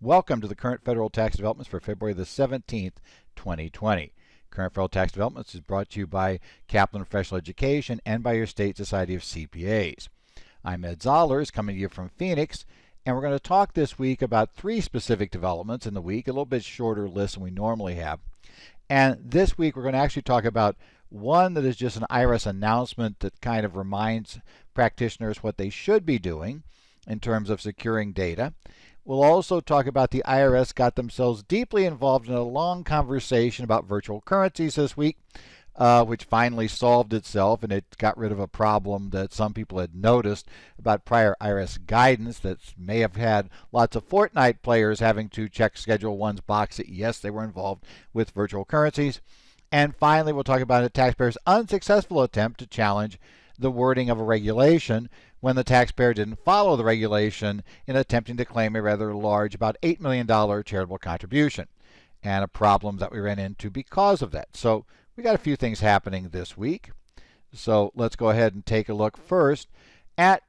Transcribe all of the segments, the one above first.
Welcome to the current federal tax developments for February the 17th, 2020. Current federal tax developments is brought to you by Kaplan Professional Education and by your state society of CPAs. I'm Ed Zollers coming to you from Phoenix, and we're going to talk this week about three specific developments in the week, a little bit shorter list than we normally have. And this week we're going to actually talk about one that is just an IRS announcement that kind of reminds practitioners what they should be doing in terms of securing data. We'll also talk about the IRS got themselves deeply involved in a long conversation about virtual currencies this week, which finally solved itself, and it got rid of a problem that some people had noticed about prior IRS guidance that may have had lots of Fortnite players having to check Schedule 1's box that yes, they were involved with virtual currencies. And finally, we'll talk about a taxpayer's unsuccessful attempt to challenge the wording of a regulation when the taxpayer didn't follow the regulation in attempting to claim a rather large, about $8 million charitable contribution, and a problem that we ran into because of that. So we got a few things happening this week. So let's go ahead and take a look first at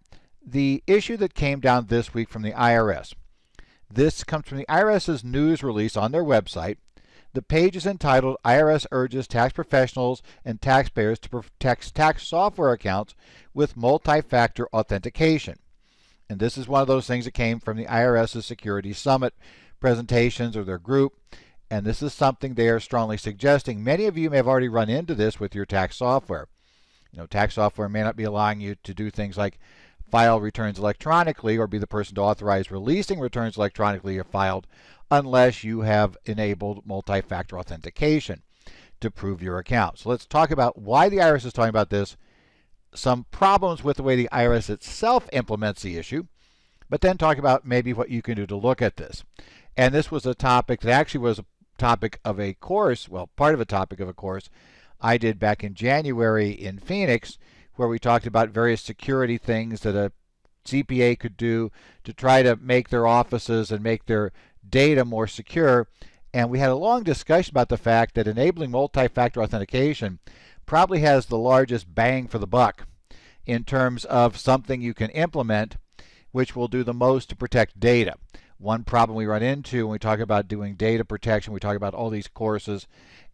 the issue that came down this week from the IRS. This comes from the IRS's news release on their website. The page is entitled, IRS urges tax professionals and taxpayers to protect tax software accounts with multi-factor authentication. And this is one of those things that came from the IRS's Security Summit presentations or their group. And this is something they are strongly suggesting. Many of you may have already run into this with your tax software. You know, tax software may not be allowing you to do things like file returns electronically or be the person to authorize releasing returns electronically if filed unless you have enabled multi-factor authentication to prove your account. So let's talk about why the IRS is talking about this, some problems with the way the IRS itself implements the issue, but then talk about maybe what you can do to look at this. And this was a topic that actually was a topic of a course, well, part of a topic of a course I did back in January in Phoenix, where we talked about various security things that a CPA could do to try to make their offices and make their data more secure. And we had a long discussion about the fact that enabling multi-factor authentication probably has the largest bang for the buck in terms of something you can implement which will do the most to protect data. One problem we run into when we talk about doing data protection, we talk about all these courses,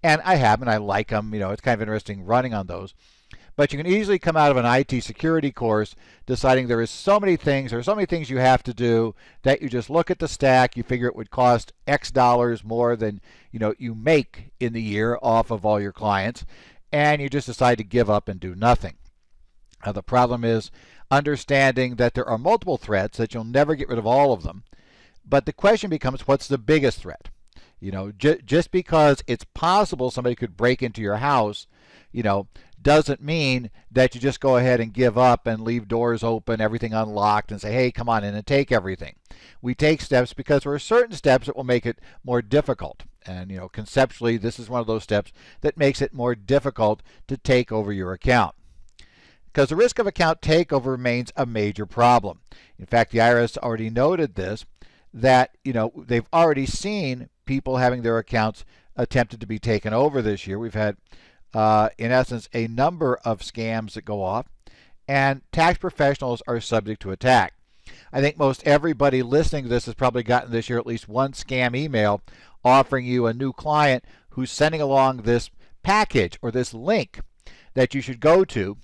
and I have them, and I like them. You know, it's kind of interesting running on those. But you can easily come out of an IT security course deciding there are so many things you have to do that you just look at the stack, you figure it would cost X dollars more than you make in the year off of all your clients, and you just decide to give up and do nothing. The problem is understanding that there are multiple threats, that you'll never get rid of all of them. But the question becomes, what's the biggest threat? Just because it's possible somebody could break into your house, doesn't mean that you just go ahead and give up and leave doors open, everything unlocked, and say, hey, come on in and take everything. We take steps because there are certain steps that will make it more difficult. And conceptually, this is one of those steps that makes it more difficult to take over your account, because the risk of account takeover remains a major problem. In fact, the IRS already noted this, that they've already seen people having their accounts attempted to be taken over this year. We've had in essence a number of scams that go off, and tax professionals are subject to attack. I think most everybody listening to this has probably gotten this year at least one scam email offering you a new client who's sending along this package or this link that you should go to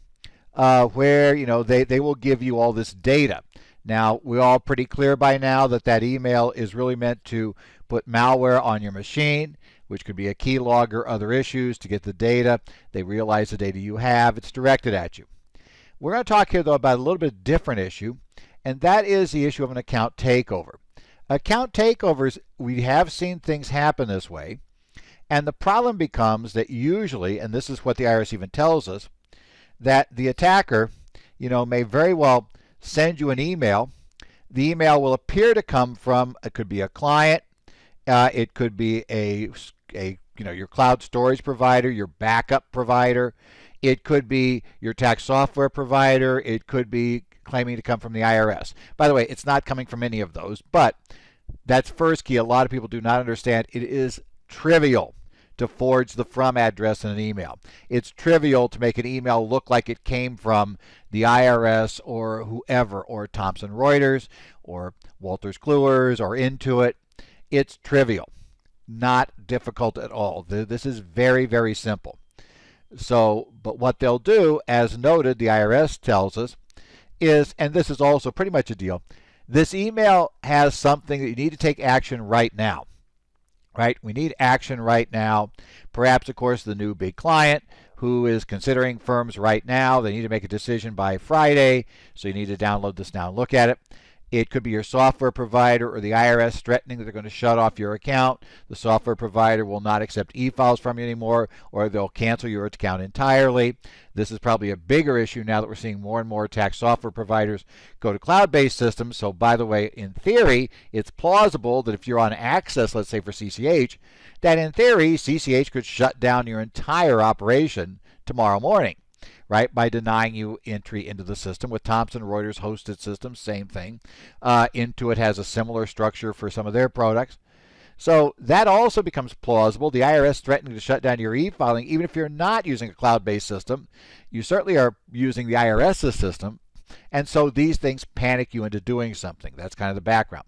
where they will give you all this data. Now, we're all pretty clear by now that that email is really meant to put malware on your machine, which could be a keylogger or other issues to get the data. They realize the data you have, it's directed at you. We're going to talk here, though, about a little bit different issue, and that is the issue of an account takeover. Account takeovers, we have seen things happen this way, and the problem becomes that usually, and this is what the IRS even tells us, that the attacker, may very well send you an email. The email will appear to come from, it could be a client, it could be your cloud storage provider, your backup provider, it could be your tax software provider, it could be claiming to come from the IRS. By the way, it's not coming from any of those, but that's first key. A lot of people do not understand it is trivial to forge the from address in an email. It's trivial to make an email look like it came from the IRS or whoever, or Thomson Reuters, or Wolters Kluwer's, or Intuit. It's trivial, not difficult at all. This is very, very simple. So, but what they'll do, as noted, the IRS tells us, is, and this is also pretty much a deal, this email has something that you need to take action right now. Right? We need action right now. Perhaps, of course, the new big client who is considering firms right now, they need to make a decision by Friday, so you need to download this now and look at it. It could be your software provider or the IRS threatening that they're going to shut off your account. The software provider will not accept e-files from you anymore, or they'll cancel your account entirely. This is probably a bigger issue now that we're seeing more and more tax software providers go to cloud-based systems. So, by the way, in theory, it's plausible that if you're on Access, let's say for CCH, that in theory, CCH could shut down your entire operation tomorrow morning, right, by denying you entry into the system. With Thomson Reuters hosted systems, same thing. Intuit has a similar structure for some of their products. So that also becomes plausible. The IRS threatening to shut down your e-filing, even if you're not using a cloud-based system, you certainly are using the IRS's system. And so these things panic you into doing something. That's kind of the background.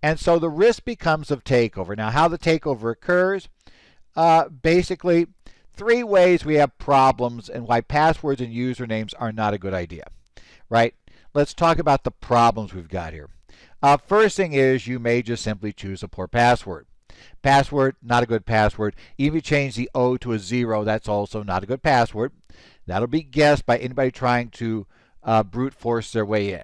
And so the risk becomes of takeover. Now, how the takeover occurs, basically, 3 ways we have problems and why passwords and usernames are not a good idea, right? Let's talk about the problems we've got here. First thing is you may just simply choose a poor password. Password, not a good password. Even if you change the O to a 0, that's also not a good password. That'll be guessed by anybody trying to brute force their way in.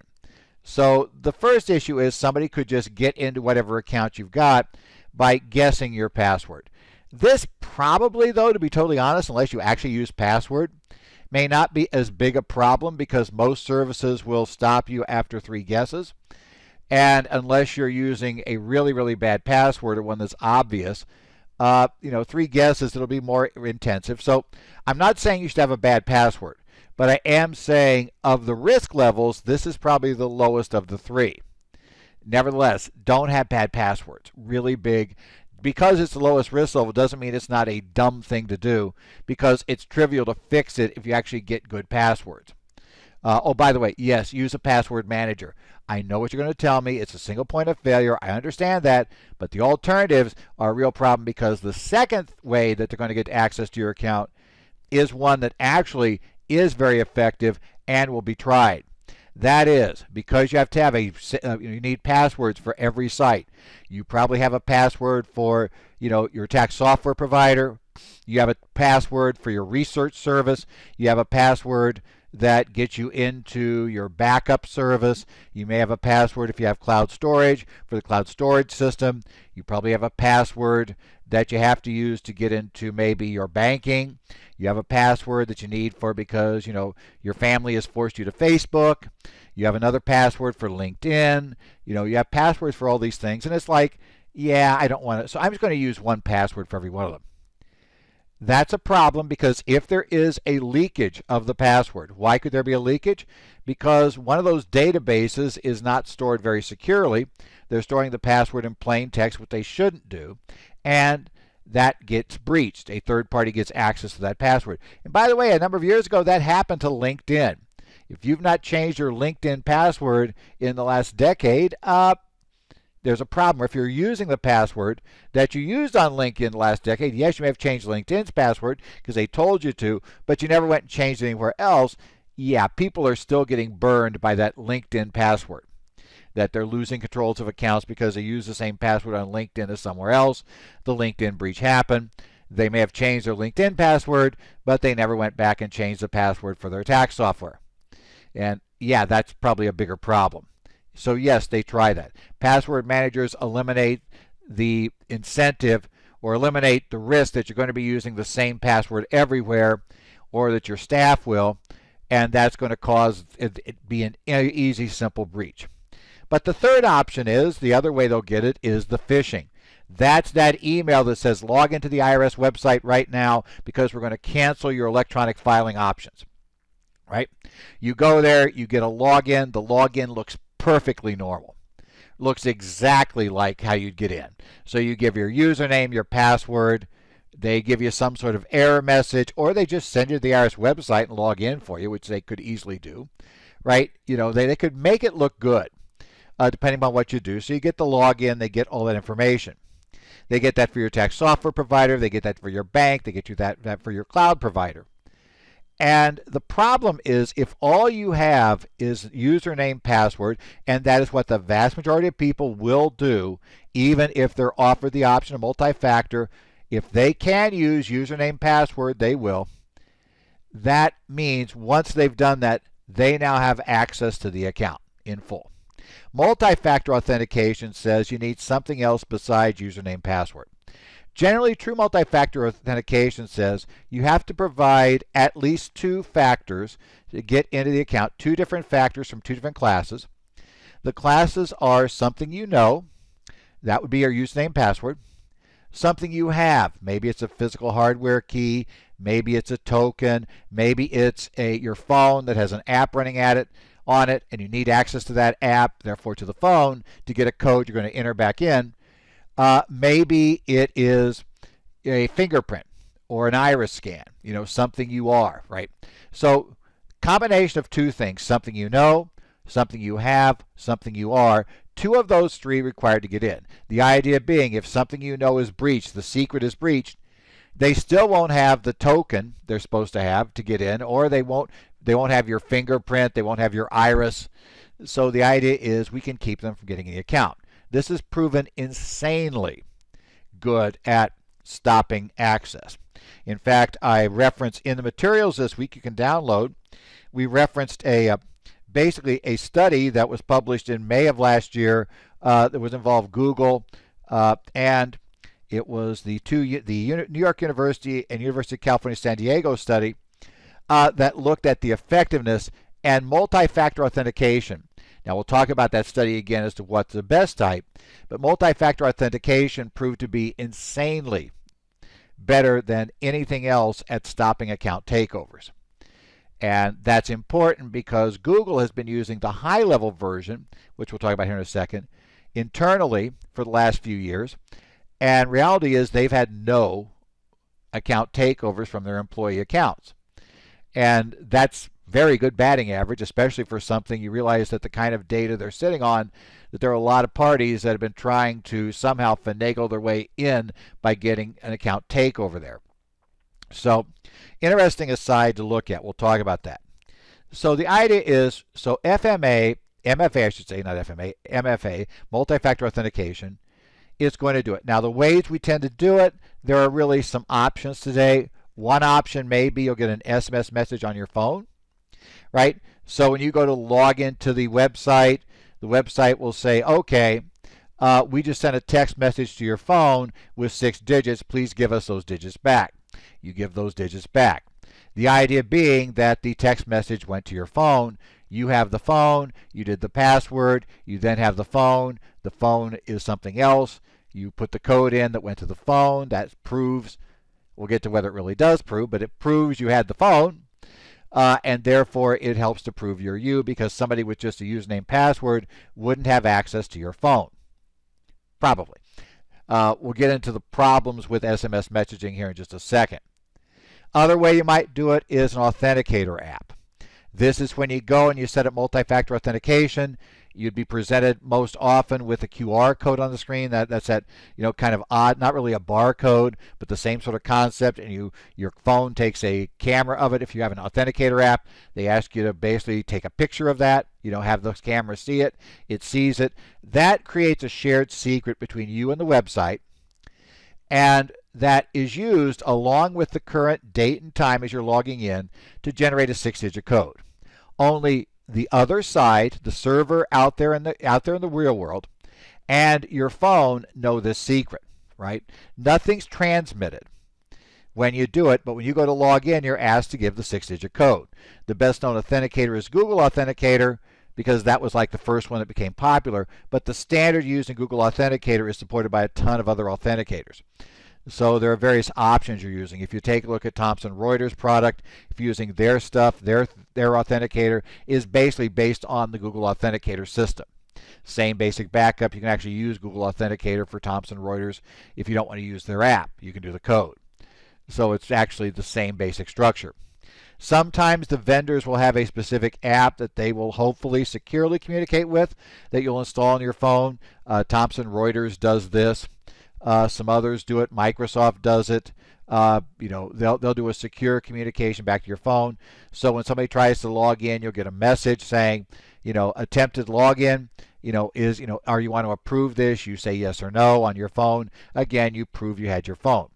So the first issue is somebody could just get into whatever account you've got by guessing your password. This probably, though, to be totally honest, unless you actually use password, may not be as big a problem because most services will stop you after 3 guesses. And unless you're using a really, really bad password or one that's obvious, 3 guesses, it'll be more intensive. So I'm not saying you should have a bad password, but I am saying of the risk levels, this is probably the lowest of the 3. Nevertheless, don't have bad passwords. Really big. Because it's the lowest risk level doesn't mean it's not a dumb thing to do, because it's trivial to fix it if you actually get good passwords. Oh, by the way, yes, use a password manager. I know what you're going to tell me. It's a single point of failure. I understand that. But the alternatives are a real problem because the second way that they're going to get access to your account is one that actually is very effective and will be tried. That is, because you have to have you need passwords for every site. You probably have a password for, your tax software provider. You have a password for your research service. You have a password that gets you into your backup service. You may have a password if you have cloud storage for the cloud storage system. You probably have a password that you have to use to get into maybe your banking. You have a password that you need for because, your family has forced you to Facebook. You have another password for LinkedIn. You have passwords for all these things. And it's like, yeah, I don't want to. So I'm just going to use one password for every one of them. That's a problem because if there is a leakage of the password, why could there be a leakage? Because one of those databases is not stored very securely. They're storing the password in plain text, what they shouldn't do, and that gets breached. A third party gets access to that password. And by the way, a number of years ago, that happened to LinkedIn. If you've not changed your LinkedIn password in the last decade, there's a problem. If you're using the password that you used on LinkedIn last decade, yes, you may have changed LinkedIn's password because they told you to, but you never went and changed it anywhere else. Yeah, people are still getting burned by that LinkedIn password, that they're losing controls of accounts because they use the same password on LinkedIn as somewhere else. The LinkedIn breach happened. They may have changed their LinkedIn password, but they never went back and changed the password for their tax software. And yeah, that's probably a bigger problem. So yes, they try that. Password managers eliminate the incentive or eliminate the risk that you're going to be using the same password everywhere, or that your staff will, and that's going to cause it be an easy, simple breach. But the third option is, the other way they'll get it is the phishing. That's that email that says log into the IRS website right now because we're going to cancel your electronic filing options. Right? You go there, you get a login. The login looks perfectly normal. Looks exactly like how you'd get in. So you give your username, your password. They give you some sort of error message, or they just send you to the IRS website and log in for you, which they could easily do. Right? They could make it look good. depending on what you do. So you get the login, they get all that information. They get that for your tax software provider, they get that for your bank, they get you that for your cloud provider. And the problem is if all you have is username, password, and that is what the vast majority of people will do, even if they're offered the option of multi-factor, if they can use username, password, they will. That means once they've done that, they now have access to the account in full. Multi-factor authentication says you need something else besides username, password. Generally, true multi-factor authentication says you have to provide at least 2 factors to get into the account, 2 different factors from 2 different classes. The classes are something you know, that would be your username, password. Something you have, maybe it's a physical hardware key, maybe it's a token, maybe it's your phone that has an app running on it, and you need access to that app, therefore to the phone, to get a code you're going to enter back in. Maybe it is a fingerprint or an iris scan, something you are, right? So combination of 2 things, something you know, something you have, something you are. 2 of those 3 required to get in. The idea being if something you know is breached, the secret is breached, they still won't have the token they're supposed to have to get in, or they won't have your fingerprint, they won't have your iris. So the idea is we can keep them from getting in the account. This is proven insanely good at stopping access. In fact, I reference in the materials this week you can download, we referenced basically a study that was published in May of last year that was involved Google and it was the New York University and University of California San Diego study that looked at the effectiveness and multi-factor authentication. Now we'll talk about that study again as to what's the best type, but multi-factor authentication proved to be insanely better than anything else at stopping account takeovers. And that's important because Google has been using the high-level version, which we'll talk about here in a second, internally for the last few years. And reality is they've had no account takeovers from their employee accounts. And that's very good batting average, especially for something you realize that the kind of data they're sitting on, that there are a lot of parties that have been trying to somehow finagle their way in by getting an account takeover there. So interesting aside to look at. We'll talk about that. So the idea is, so MFA I should say, not FMA, MFA, multi-factor authentication, is going to do it. Now the ways we tend to do it, there are really some options today. One option may be you'll get an SMS message on your phone, right? So when you go to log into the website will say, okay, we just sent a text message to your phone with 6 digits. Please give us those digits back. You give those digits back. The idea being that the text message went to your phone. You have the phone. You did the password. You then have the phone. The phone is something else. You put the code in that went to the phone. That proves, we'll get to whether it really does prove, but it proves you had the phone. And therefore it helps to prove you're you, because somebody with just a username password wouldn't have access to your phone. Probably. We'll get into the problems with SMS messaging here in just a second. Other way you might do it is an authenticator app. This is when you go and you set up multi-factor authentication. You'd be presented most often with a QR code on the screen. That's that, kind of odd, not really a barcode, but the same sort of concept. And your phone takes a camera of it. If you have an authenticator app, they ask you to basically take a picture of that. Have the camera see it. It sees it. That creates a shared secret between you and the website. And that is used along with the current date and time as you're logging in to generate a 6-digit code. Only the other side, the server out there in the real world, and your phone know this secret, right? Nothing's transmitted when you do it, but when you go to log in, you're asked to give the 6-digit code. The best known authenticator is Google Authenticator, because that was like the first one that became popular, but the standard used in Google Authenticator is supported by a ton of other authenticators. So there are various options you're using. If you take a look at Thomson Reuters product, if you're using their stuff, their authenticator is basically based on the Google Authenticator system. Same basic backup. You can actually use Google Authenticator for Thomson Reuters. If you don't want to use their app, you can do the code. So it's actually the same basic structure. Sometimes the vendors will have a specific app that they will hopefully securely communicate with that you'll install on your phone. Thomson Reuters does this. Some others do it. Microsoft does it. They'll do a secure communication back to your phone. So when somebody tries to log in, you'll get a message saying, attempted login. Are you want to approve this? You say yes or no on your phone. Again, you prove you had your phone.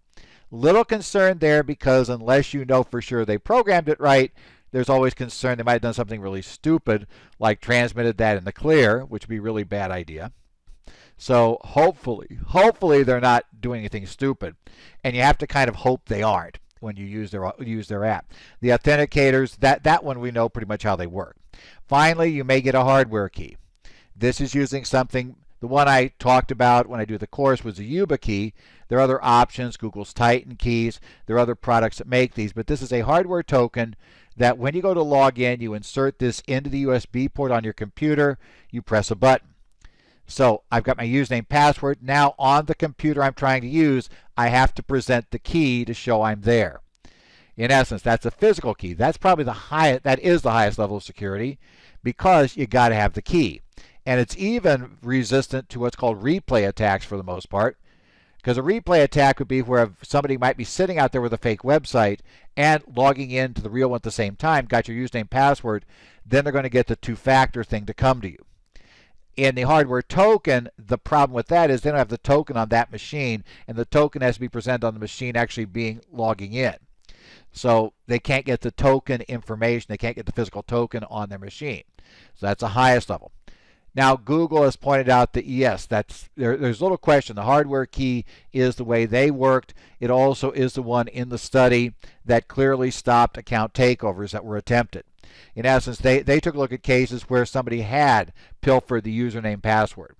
Little concern there because unless you know for sure they programmed it right, there's always concern they might have done something really stupid like transmitted that in the clear, which would be a really bad idea. So hopefully they're not doing anything stupid. And you have to kind of hope they aren't when you use their app. The authenticators, that one we know pretty much how they work. Finally, you may get a hardware key. This is using something, the one I talked about when I do the course was a Yuba key. There are other options, Google's Titan keys. There are other products that make these, but this is a hardware token that when you go to log in, you insert this into the USB port on your computer, you press a button. So I've got my username, password. Now on the computer I'm trying to use, I have to present the key to show I'm there. In essence, that's a physical key. That's probably that is the highest level of security because you got to have the key. And it's even resistant to what's called replay attacks for the most part. Because a replay attack would be where somebody might be sitting out there with a fake website and logging into the real one at the same time, got your username, password, then they're going to get the two-factor thing to come to you. In the hardware token, the problem with that is they don't have the token on that machine, and the token has to be presented on the machine actually logging in. So they can't get the token information, they can't get the physical token on their machine. So that's the highest level. Now, Google has pointed out that yes, there's little question. The hardware key is the way they worked. It also is the one in the study that clearly stopped account takeovers that were attempted. In essence, they took a look at cases where somebody had pilfered the username password.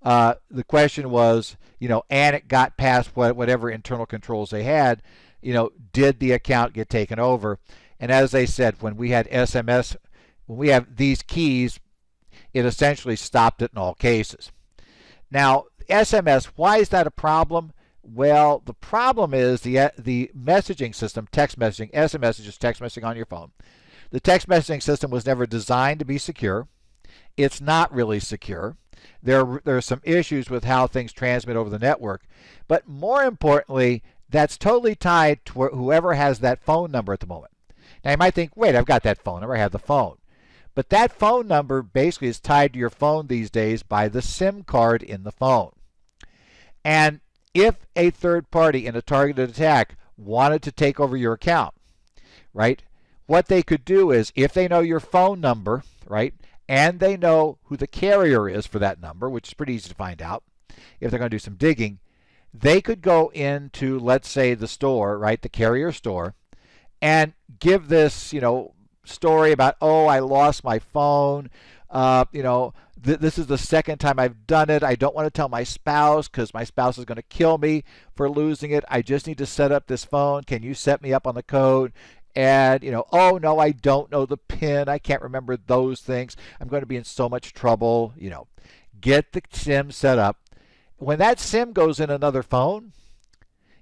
The question was, and it got past whatever internal controls they had, did the account get taken over? And as they said, when we had SMS, when we have these keys, it essentially stopped it in all cases. Now, SMS, why is that a problem? Well, the problem is the messaging system, text messaging, SMS is just text messaging on your phone. The text messaging system was never designed to be secure. It's not really secure. There are some issues with how things transmit over the network. But more importantly, that's totally tied to whoever has that phone number at the moment. Now, you might think, wait, I've got that phone number, I have the phone. But that phone number basically is tied to your phone these days by the SIM card in the phone. And if a third party in a targeted attack wanted to take over your account, right, what they could do is if they know your phone number, right, and they know who the carrier is for that number, which is pretty easy to find out if they're going to do some digging, they could go into, let's say, the store, right, the carrier store, and give this, story about, oh, I lost my phone. This is the second time I've done it. I don't want to tell my spouse because my spouse is going to kill me for losing it. I just need to set up this phone. Can you set me up on the code? And, oh, no, I don't know the PIN. I can't remember those things. I'm going to be in so much trouble. Get the SIM set up. When that SIM goes in another phone,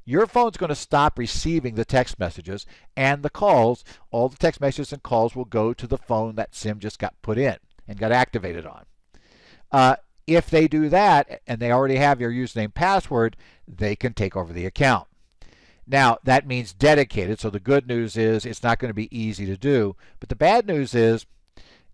your phone's going to stop receiving the text messages and the calls. All the text messages and calls will go to the phone that SIM just got put in and got activated on. If they do that and they already have your username password, they can take over the account. Now, that means dedicated, so the good news is it's not going to be easy to do. But the bad news is,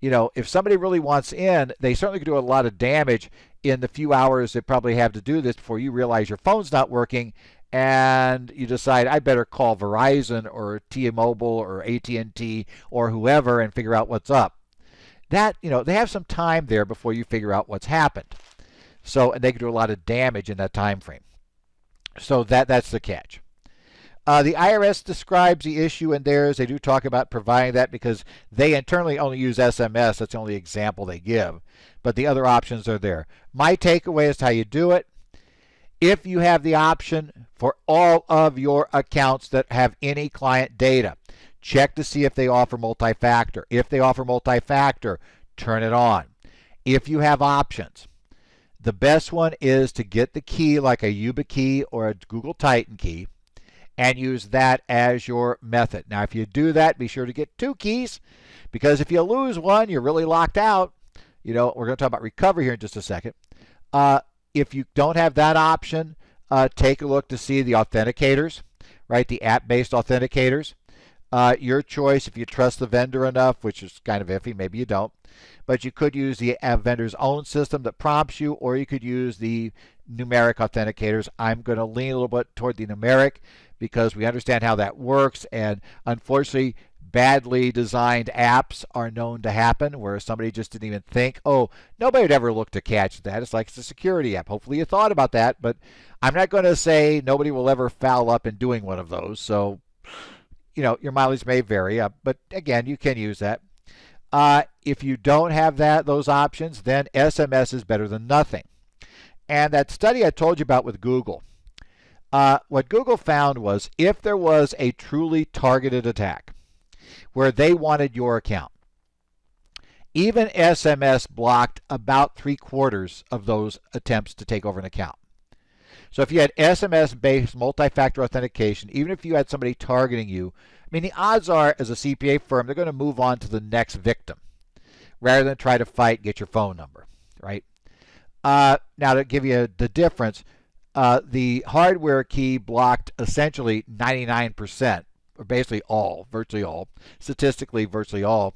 if somebody really wants in, they certainly could do a lot of damage in the few hours they probably have to do this before you realize your phone's not working and you decide I better call Verizon or T-Mobile or AT&T or whoever and figure out what's up. They have some time there before you figure out what's happened. So, and they can do a lot of damage in that time frame. So that's the catch. The IRS describes the issue in theirs. They do talk about providing that because they internally only use SMS. That's the only example they give. But the other options are there. My takeaway is how you do it. If you have the option for all of your accounts that have any client data, check to see if they offer multi-factor. If they offer multi-factor, turn it on. If you have options, the best one is to get the key like a Yuba key or a Google Titan key and use that as your method. Now, if you do that, be sure to get 2 keys, because if you lose one, you're really locked out. We're going to talk about recovery here in just a second. If you don't have that option, take a look to see the authenticators, right? The app-based authenticators. Your choice if you trust the vendor enough, which is kind of iffy, maybe you don't. But you could use the vendor's own system that prompts you, or you could use the numeric authenticators. I'm going to lean a little bit toward the numeric because we understand how that works, and unfortunately, badly designed apps are known to happen where somebody just didn't even think, oh, nobody would ever look to catch that. It's like it's a security app. Hopefully you thought about that, but I'm not going to say nobody will ever foul up in doing one of those. So, your mileage may vary, but again, you can use that. If you don't have those options, then SMS is better than nothing. And that study I told you about with Google, what Google found was if there was a truly targeted attack where they wanted your account, even SMS blocked about 3/4 of those attempts to take over an account. So if you had SMS-based multi-factor authentication, even if you had somebody targeting you, the odds are, as a CPA firm, they're going to move on to the next victim rather than try to fight and get your phone number, right? Now, to give you the difference, the hardware key blocked essentially 99%, or basically virtually all, statistically virtually all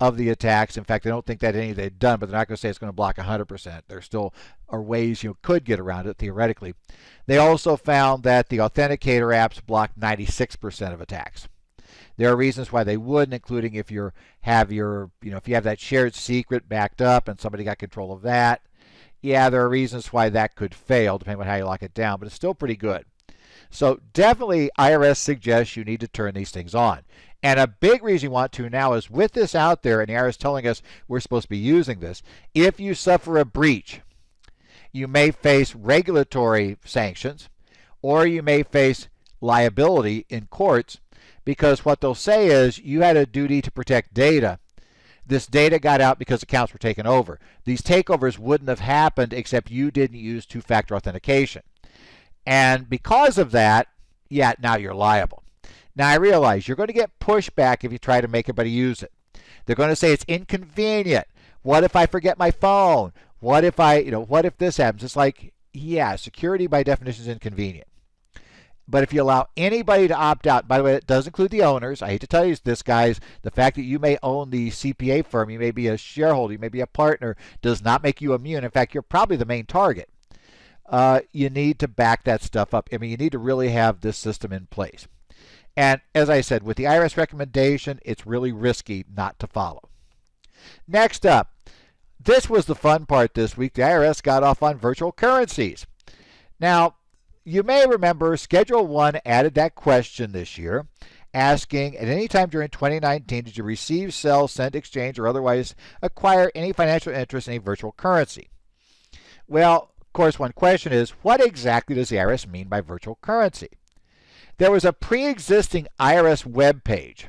of the attacks. In fact, I don't think that any they've done, but they're not going to say it's going to block 100%. There still are ways you could get around it theoretically. They also found that the authenticator apps blocked 96% of attacks. There are reasons why they wouldn't, including if you have that shared secret backed up and somebody got control of that. Yeah, there are reasons why that could fail, depending on how you lock it down, but it's still pretty good. So definitely IRS suggests you need to turn these things on. And a big reason you want to now is with this out there, and the IRS telling us we're supposed to be using this, if you suffer a breach, you may face regulatory sanctions, or you may face liability in courts, because what they'll say is you had a duty to protect data. This data got out because accounts were taken over. These takeovers wouldn't have happened except you didn't use 2-factor authentication. And because of that, yeah, now you're liable. Now I realize you're going to get pushback if you try to make everybody use it. They're going to say it's inconvenient. What if I forget my phone? What if what if this happens? It's like, yeah, security by definition is inconvenient. But if you allow anybody to opt out, by the way, it does include the owners. I hate to tell you this, guys. The fact that you may own the CPA firm, you may be a shareholder, you may be a partner, does not make you immune. In fact, you're probably the main target. You need to back that stuff up. You need to really have this system in place. And as I said, with the IRS recommendation, it's really risky not to follow. Next up, this was the fun part this week. The IRS got off on virtual currencies. Now, you may remember Schedule 1 added that question this year, asking, at any time during 2019, did you receive, sell, send, exchange, or otherwise acquire any financial interest in a virtual currency? Well, of course, one question is, what exactly does the IRS mean by virtual currency? There was a pre-existing IRS web page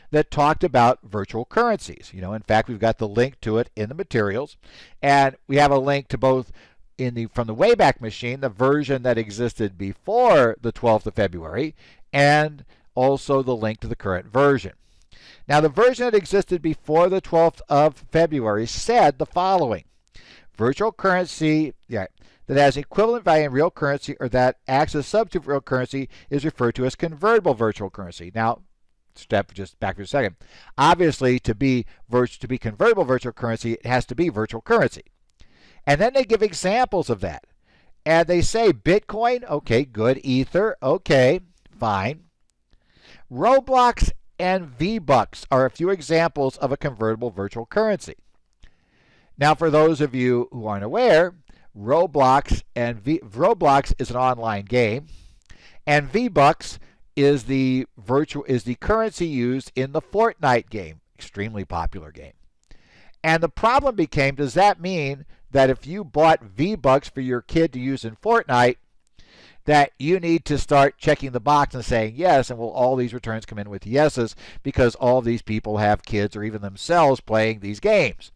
that talked about virtual currencies. In fact, we've got the link to it in the materials, and we have a link to both from the Wayback Machine, the version that existed before the 12th of February, and also the link to the current version. Now, the version that existed before the 12th of February said the following: virtual currency, that has equivalent value in real currency or that acts as a substitute for real currency is referred to as convertible virtual currency. Now, step just back for a second. Obviously, to be convertible virtual currency, it has to be virtual currency. And then they give examples of that. And they say Bitcoin, okay, good. Ether, okay, fine. Roblox and V-Bucks are a few examples of a convertible virtual currency. Now, for those of you who aren't aware, Roblox is an online game, and V-Bucks is the currency used in the Fortnite game, extremely popular game. And the problem became, does that mean that if you bought V-Bucks for your kid to use in Fortnite, that you need to start checking the box and saying yes, and will all these returns come in with yeses because all these people have kids or even themselves playing these games?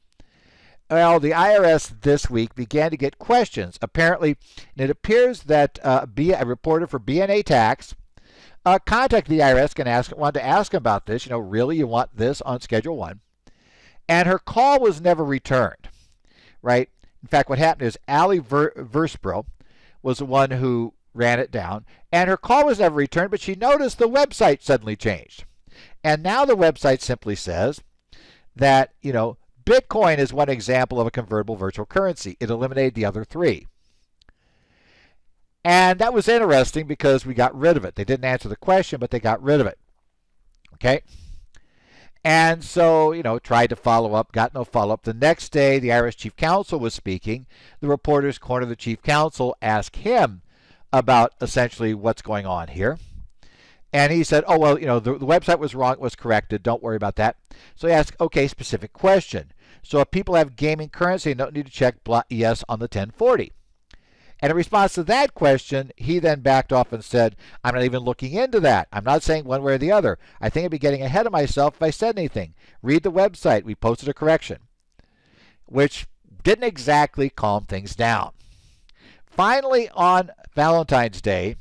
Well, the IRS this week began to get questions. Apparently, it appears that a reporter for BNA Tax contacted the IRS and wanted to ask about this. Really, you want this on Schedule 1? And her call was never returned, right? In fact, what happened is Allie Verspro was the one who ran it down, and her call was never returned, but she noticed the website suddenly changed. And now the website simply says that, Bitcoin is one example of a convertible virtual currency. It eliminated the other three. And that was interesting because we got rid of it. They didn't answer the question, but they got rid of it. Okay? And so, tried to follow up, got no follow-up. The next day, the IRS chief counsel was speaking. The reporters cornered the chief counsel, asked him about essentially what's going on here. And he said, oh, well, the website was wrong. It was corrected. Don't worry about that. So he asked, okay, specific question. So if people have gaming currency, they don't need to check yes on the 1040. And in response to that question, he then backed off and said, I'm not even looking into that. I'm not saying one way or the other. I think I'd be getting ahead of myself if I said anything. Read the website. We posted a correction, which didn't exactly calm things down. Finally, on Valentine's Day,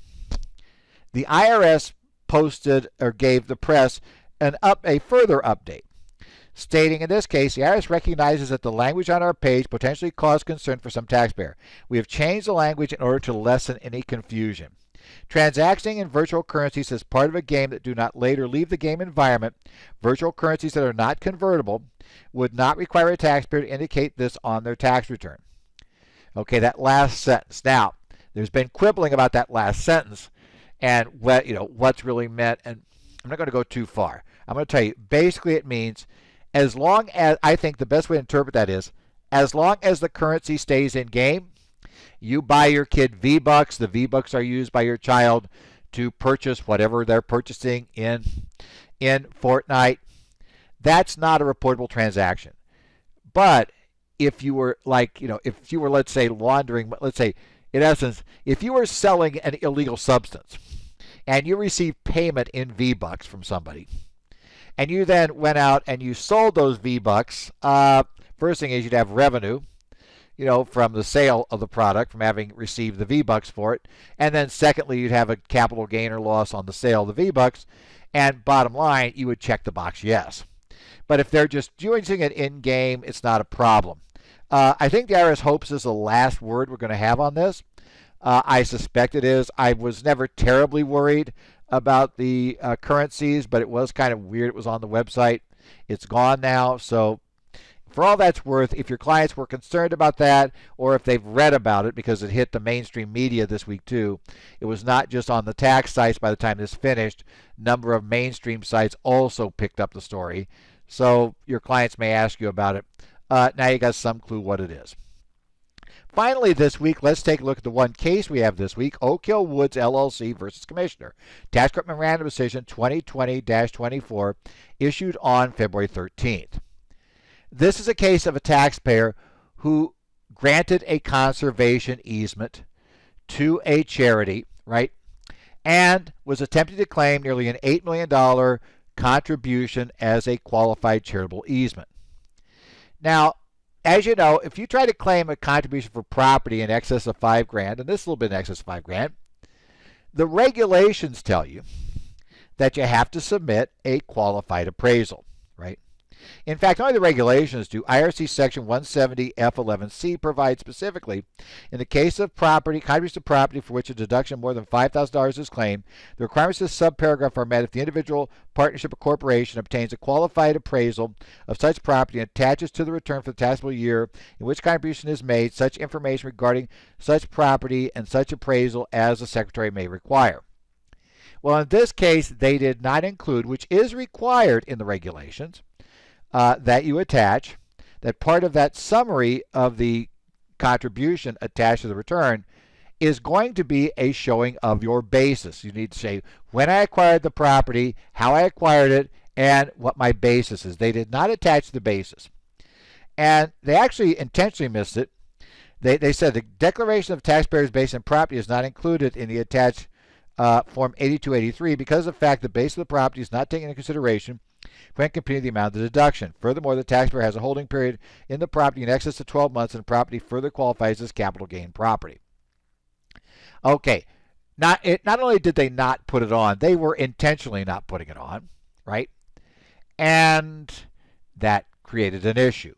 the IRS posted or gave the press a further update, stating in this case, the IRS recognizes that the language on our page potentially caused concern for some taxpayer. We have changed the language in order to lessen any confusion. Transacting in virtual currencies as part of a game that do not later leave the game environment, virtual currencies that are not convertible, would not require a taxpayer to indicate this on their tax return. Okay, that last sentence. Now, there's been quibbling about that last sentence and what's really meant, and I'm not going to go too far. I'm going to tell you, basically it means as long as, I think the best way to interpret that is, as long as the currency stays in game, you buy your kid V-Bucks, the V-Bucks are used by your child to purchase whatever they're purchasing in Fortnite, that's not a reportable transaction. But if you were if you were, let's say, laundering, let's say, in essence, if you were selling an illegal substance and you received payment in V-Bucks from somebody, and you then went out and you sold those V-Bucks, first thing is you'd have revenue, from the sale of the product, from having received the V-Bucks for it. And then secondly, you'd have a capital gain or loss on the sale of the V-Bucks. And bottom line, you would check the box yes. But if they're just using it in-game, it's not a problem. I think the IRS hopes this is the last word we're going to have on this. I suspect it is. I was never terribly worried about the currencies, but it was kind of weird. It was on the website. It's gone now. So for all that's worth, if your clients were concerned about that, or if they've read about it because it hit the mainstream media this week too, it was not just on the tax sites by the time this finished. A number of mainstream sites also picked up the story. So your clients may ask you about it. Now you got some clue what it is. Finally, this week, let's take a look at the one case we have this week, Oak Hill Woods LLC versus Commissioner. Tax Court Memorandum Decision 2020-24, issued on February 13th. This is a case of a taxpayer who granted a conservation easement to a charity, right, and was attempting to claim nearly an $8 million contribution as a qualified charitable easement. Now, as you know, if you try to claim a contribution for property in excess of $5,000, and this is a little bit in excess of $5,000, the regulations tell you that you have to submit a qualified appraisal, right? In fact, only the regulations do. IRC Section 170F11C provides specifically, in the case of property, contributions to property for which a deduction of more than $5,000 is claimed, the requirements of this subparagraph are met if the individual, partnership, or corporation obtains a qualified appraisal of such property and attaches to the return for the taxable year in which contribution is made such information regarding such property and such appraisal as the Secretary may require. Well, in this case, they did not include, which is required in the regulations, that you attach, that part of that summary of the contribution attached to the return is going to be a showing of your basis. You need to say when I acquired the property, how I acquired it, and what my basis is. They did not attach the basis. And they actually intentionally missed it. They said the declaration of taxpayers based on property is not included in the attached Form 8283 because of the fact the base of the property is not taken into consideration when computing the amount of the deduction. Furthermore, the taxpayer has a holding period in the property in excess of 12 months and the property further qualifies as capital gain property. Okay, not only did they not put it on, they were intentionally not putting it on, right? And that created an issue.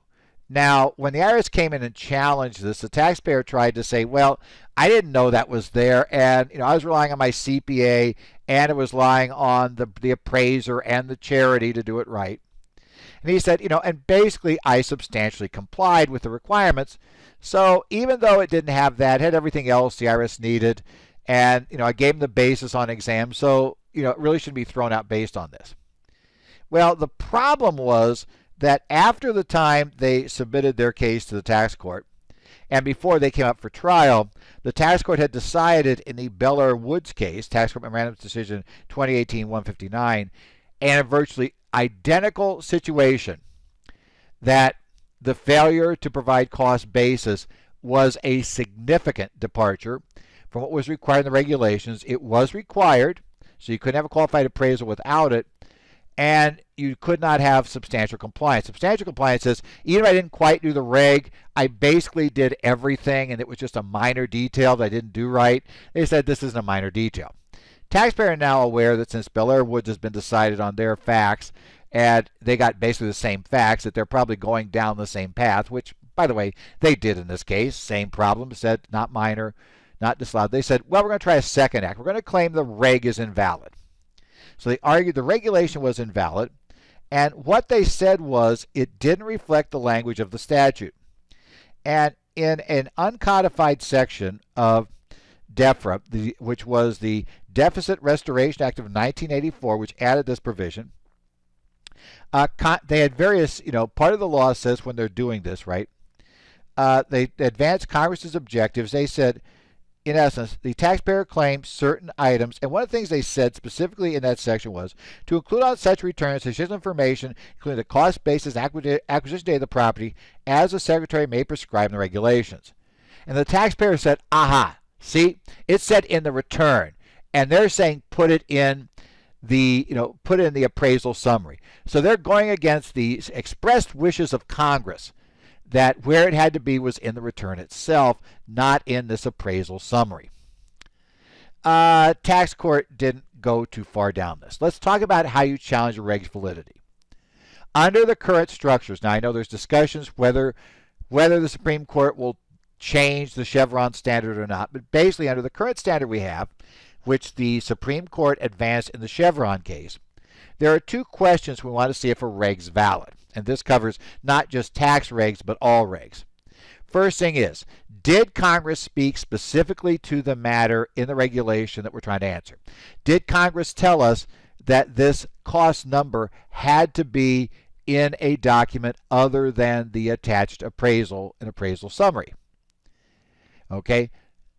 Now, when the IRS came in and challenged this, the taxpayer tried to say, well, I didn't know that was there, and I was relying on my CPA, and it was relying on the appraiser and the charity to do it right. And he said, and basically I substantially complied with the requirements. So even though it didn't have that, it had everything else the IRS needed, and I gave him the basis on exam, so it really shouldn't be thrown out based on this. Well, the problem was that after the time they submitted their case to the tax court, and before they came up for trial, the tax court had decided in the Beller Woods case, Tax Court Memorandum Decision 2018-159, and a virtually identical situation, that the failure to provide cost basis was a significant departure from what was required in the regulations. It was required, so you couldn't have a qualified appraisal without it, and you could not have substantial compliance. Substantial compliance says, even if I didn't quite do the reg, I basically did everything, and it was just a minor detail that I didn't do right. They said this isn't a minor detail. Taxpayers are now aware that since Bel Air Woods has been decided on their facts, and they got basically the same facts, that they're probably going down the same path, which, by the way, they did in this case. Same problem, said not minor, not disallowed. They said, well, we're going to try a second act. We're going to claim the reg is invalid. So they argued the regulation was invalid, and what they said was it didn't reflect the language of the statute. And in an uncodified section of DEFRA, which was the Deficit Restoration Act of 1984, which added this provision, they had various, part of the law says when they're doing this, right, they advanced Congress's objectives. They said, in essence, the taxpayer claims certain items, and one of the things they said specifically in that section was to include on such returns such information, including the cost basis acquisition date of the property, as the Secretary may prescribe in the regulations. And the taxpayer said, aha, see, it said in the return, and they're saying put it in the appraisal summary. So they're going against the expressed wishes of Congress, that where it had to be was in the return itself, not in this appraisal summary. Tax court didn't go too far down this. Let's talk about how you challenge a reg's validity. Under the current structures, now I know there's discussions whether the Supreme Court will change the Chevron standard or not, but basically under the current standard we have, which the Supreme Court advanced in the Chevron case, there are two questions we want to see if a reg's valid. And this covers not just tax regs, but all regs. First thing is, did Congress speak specifically to the matter in the regulation that we're trying to answer? Did Congress tell us that this cost number had to be in a document other than the attached appraisal and appraisal summary? Okay,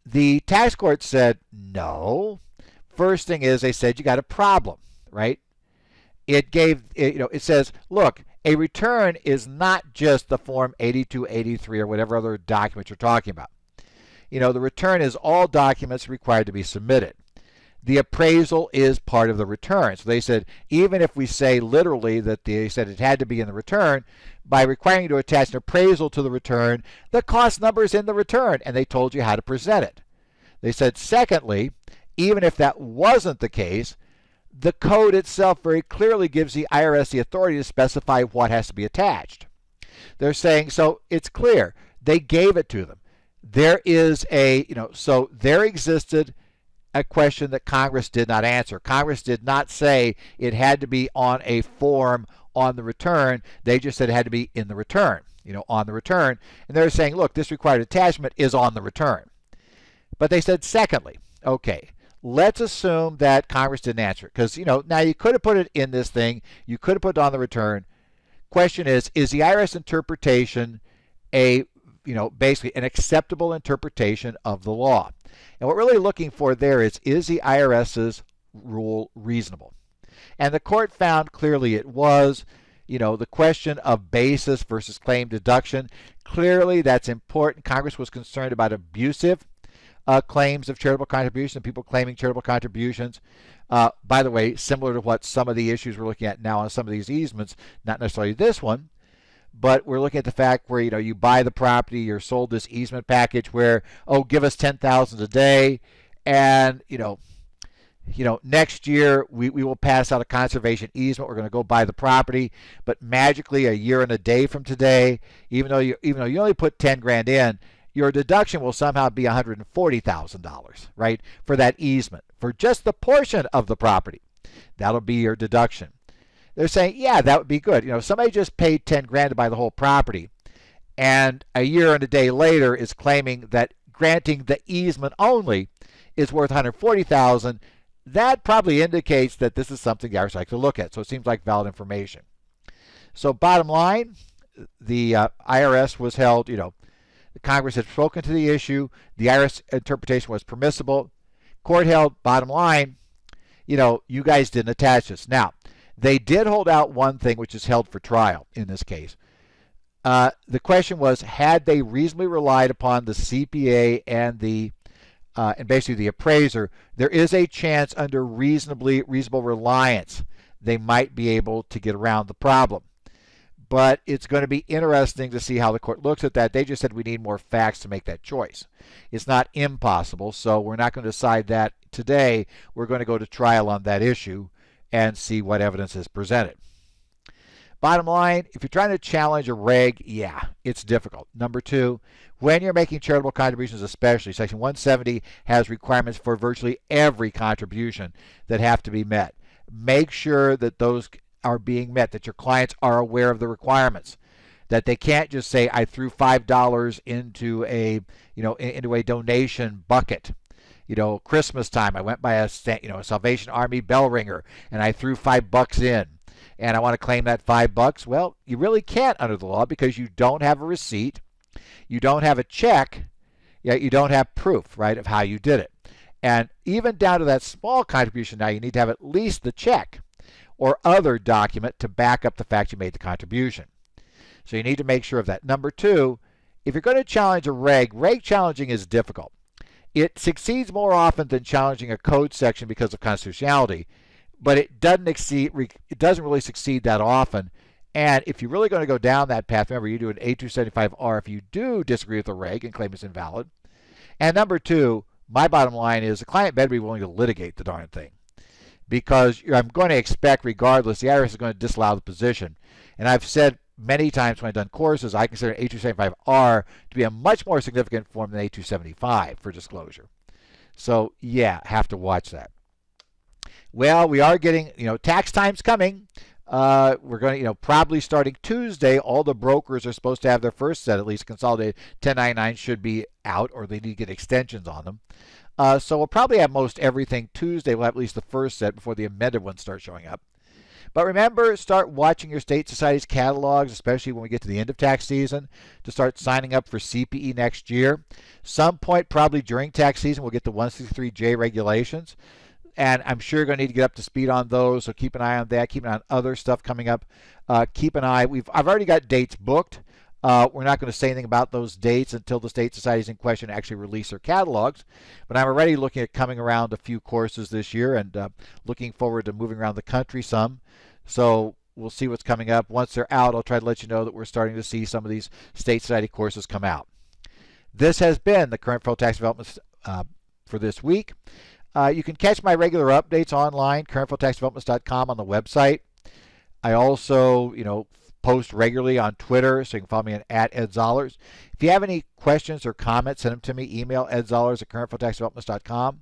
the tax court said no. First thing is, they said you got a problem, right? It says, look, a return is not just the Form 8283 or whatever other documents you're talking about. The return is all documents required to be submitted. The appraisal is part of the return. So they said, even if we say literally that they said it had to be in the return, by requiring you to attach an appraisal to the return, the cost number is in the return, and they told you how to present it. They said, secondly, even if that wasn't the case, the code itself very clearly gives the IRS the authority to specify what has to be attached. They're saying, so it's clear. They gave it to them. There is so there existed a question that Congress did not answer. Congress did not say it had to be on a form on the return. They just said it had to be in the return, on the return. And they're saying, look, this required attachment is on the return. But they said, secondly, okay, let's assume that Congress didn't answer it. Because, now you could have put it in this thing. You could have put it on the return. Question is the IRS interpretation basically an acceptable interpretation of the law? And what we're really looking for there is the IRS's rule reasonable? And the court found clearly it was. The question of basis versus claim deduction, clearly that's important. Congress was concerned about abusive claims of charitable contributions, people claiming charitable contributions. By the way, similar to what some of the issues we're looking at now on some of these easements, not necessarily this one, but we're looking at the fact where you buy the property, you're sold this easement package where, give us $10,000 a day, and next year we will pass out a conservation easement. We're going to go buy the property, but magically a year and a day from today, even though you only put 10 grand in, your deduction will somehow be $140,000, right, for that easement for just the portion of the property. That'll be your deduction. They're saying, yeah, that would be good. Somebody just paid 10 grand to buy the whole property, and a year and a day later is claiming that granting the easement only is worth $140,000. That probably indicates that this is something the IRS likes to look at. So it seems like valid information. So bottom line, the IRS was held, the Congress had spoken to the issue. The IRS interpretation was permissible. Court held, bottom line, you guys didn't attach this. Now, they did hold out one thing, which is held for trial in this case. The question was, had they reasonably relied upon the CPA and basically the appraiser, there is a chance under reasonable reliance they might be able to get around the problem. But it's going to be interesting to see how the court looks at that. They just said we need more facts to make that choice. It's not impossible, so we're not going to decide that today. We're going to go to trial on that issue and see what evidence is presented. Bottom line, if you're trying to challenge a reg, yeah, it's difficult. Number two, when you're making charitable contributions especially, Section 170 has requirements for virtually every contribution that have to be met. Make sure that those are being met, that your clients are aware of the requirements, that they can't just say, I threw $5 into a donation bucket. Christmas time, I went by a Salvation Army bell ringer and I threw $5 in, and I want to claim that $5. Well, you really can't under the law because you don't have a receipt, you don't have a check, yet you don't have proof, right, of how you did it. And even down to that small contribution now, you need to have at least the check or other document to back up the fact you made the contribution. So you need to make sure of that. Number two, if you're going to challenge a reg challenging is difficult. It succeeds more often than challenging a code section because of constitutionality, but it doesn't really succeed that often. And if you're really going to go down that path, remember, you do an A275R if you do disagree with a reg and claim it's invalid. And number two, my bottom line is the client better be willing to litigate the darn thing, because I'm going to expect, regardless, the IRS is going to disallow the position. And I've said many times when I've done courses, I consider A275R to be a much more significant form than A275 for disclosure. So, yeah, have to watch that. Well, we are getting, tax time's coming. We're going to, probably starting Tuesday, all the brokers are supposed to have their first set, at least consolidated 1099 should be out, or they need to get extensions on them. So we'll probably have most everything Tuesday. We'll have at least the first set before the amended ones start showing up. But remember, start watching your state society's catalogs, especially when we get to the end of tax season, to start signing up for CPE next year. Some point probably during tax season, we'll get the 163J regulations. And I'm sure you're going to need to get up to speed on those, so keep an eye on that. Keep an eye on other stuff coming up. Keep an eye. I've already got dates booked. We're not going to say anything about those dates until the state societies in question actually release their catalogs. But I'm already looking at coming around a few courses this year and looking forward to moving around the country some. So we'll see what's coming up. Once they're out, I'll try to let you know that we're starting to see some of these state society courses come out. This has been the current federal tax developments for this week. You can catch my regular updates online, currentfederaltaxdevelopments.com, on the website. I also, post regularly on Twitter, so you can follow me at @EdZollers. If you have any questions or comments, send them to me. Email edzollers@currentfederaltaxdevelopments.com.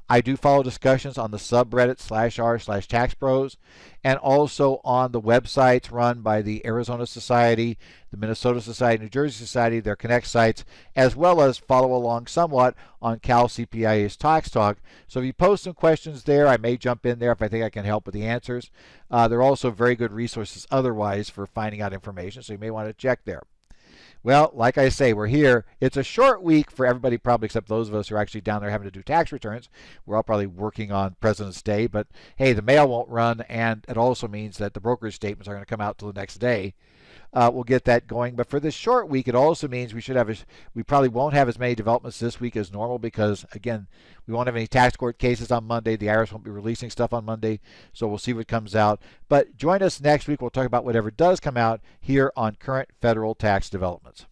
I do follow discussions on the subreddit /r/taxpros, and also on the websites run by the Arizona Society, the Minnesota Society, New Jersey Society, their Connect sites, as well as follow along somewhat on Cal CPIA's Tax Talk. So if you post some questions there, I may jump in there if I think I can help with the answers. There are also very good resources otherwise for finding out information, so you may want to check there. Well, like I say, we're here. It's a short week for everybody, probably except those of us who are actually down there having to do tax returns. We're all probably working on President's Day, but hey, the mail won't run, and it also means that the brokerage statements are going to come out till the next day. We'll get that going. But for this short week, it also means we probably won't have as many developments this week as normal because, again, we won't have any tax court cases on Monday. The IRS won't be releasing stuff on Monday, so we'll see what comes out. But join us next week. We'll talk about whatever does come out here on Current Federal Tax Developments.